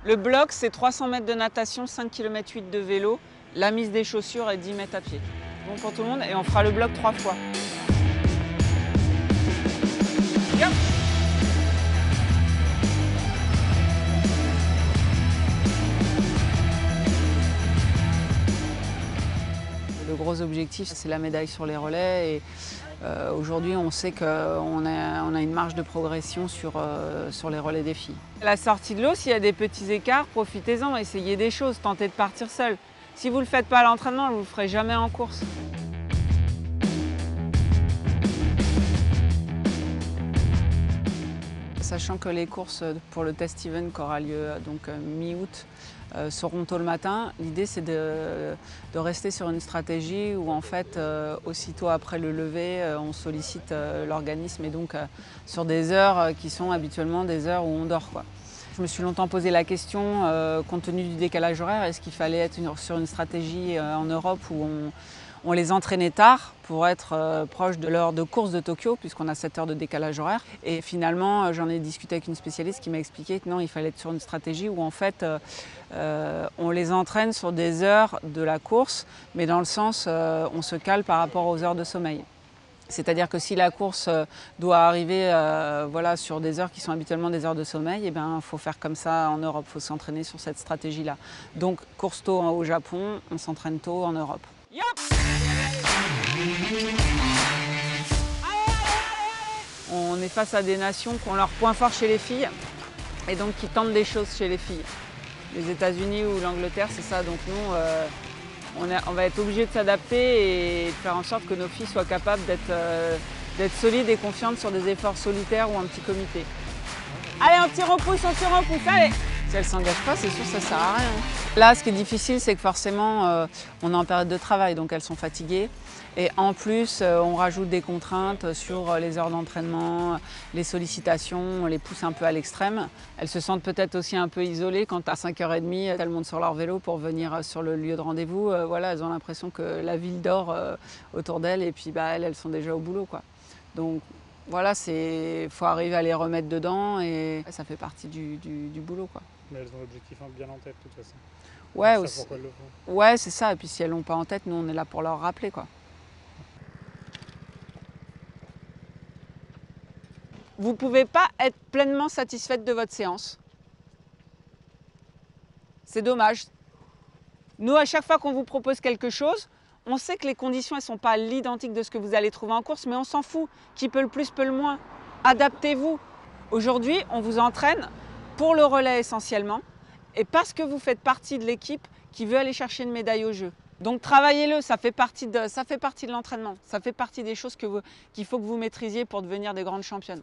Le bloc, c'est 300 mètres de natation, 5 km 8 de vélo, la mise des chaussures et 10 mètres à pied. Bon pour tout le monde et on fera le bloc 3 fois. Yep. Le gros objectif, c'est la médaille sur les relais. Et aujourd'hui, on sait qu'on a une marge de progression sur les relais des filles. À la sortie de l'eau, s'il y a des petits écarts, profitez-en, essayez des choses, tentez de partir seul. Si vous ne le faites pas à l'entraînement, vous ne le ferez jamais en course. Sachant que les courses pour le test event qui aura lieu donc mi-août seront tôt le matin, l'idée c'est de rester sur une stratégie où en fait aussitôt après le lever on sollicite l'organisme et donc sur des heures qui sont habituellement des heures où on dort, quoi. Je me suis longtemps posé la question, compte tenu du décalage horaire, est-ce qu'il fallait être sur une stratégie en Europe où on les entraînait tard pour être proche de l'heure de course de Tokyo, puisqu'on a 7 heures de décalage horaire. Et finalement, j'en ai discuté avec une spécialiste qui m'a expliqué que non, il fallait être sur une stratégie où en fait, on les entraîne sur des heures de la course, mais dans le sens, on se cale par rapport aux heures de sommeil. C'est-à-dire que si la course doit arriver voilà, sur des heures qui sont habituellement des heures de sommeil, eh bien, faut faire comme ça en Europe, il faut s'entraîner sur cette stratégie-là. Donc course tôt au Japon, on s'entraîne tôt en Europe. Yep. On est face à des nations qui ont leur point fort chez les filles et donc qui tentent des choses chez les filles. Les États-Unis ou l'Angleterre, c'est ça. Donc nous, on va être obligé de s'adapter et de faire en sorte que nos filles soient capables d'être solides et confiantes sur des efforts solitaires ou en petit comité. Allez, on tire repousse, allez! Si elles ne s'engagent pas, c'est sûr que ça ne sert à rien. Là, ce qui est difficile, c'est que forcément, on est en période de travail, donc elles sont fatiguées. Et en plus, on rajoute des contraintes sur les heures d'entraînement, les sollicitations, on les pousse un peu à l'extrême. Elles se sentent peut-être aussi un peu isolées quand à 5h30, elles montent sur leur vélo pour venir sur le lieu de rendez-vous. Voilà, elles ont l'impression que la ville dort autour d'elles et puis bah, elles sont déjà au boulot, quoi. Donc voilà, faut arriver à les remettre dedans et ça fait partie du boulot, quoi. Mais elles ont l'objectif bien en tête, de toute façon. Ouais, aussi. Pourquoi elles le font. Ouais, c'est ça. Et puis si elles l'ont pas en tête, nous on est là pour leur rappeler, quoi. Vous ne pouvez pas être pleinement satisfaite de votre séance. C'est dommage. Nous, à chaque fois qu'on vous propose quelque chose, on sait que les conditions ne sont pas l'identique de ce que vous allez trouver en course, mais on s'en fout. Qui peut le plus, peut le moins. Adaptez-vous. Aujourd'hui, on vous entraîne pour le relais essentiellement et parce que vous faites partie de l'équipe qui veut aller chercher une médaille au jeu. Donc travaillez-le, ça fait partie de l'entraînement, ça fait partie des choses qu'il faut que vous maîtrisiez pour devenir des grandes championnes.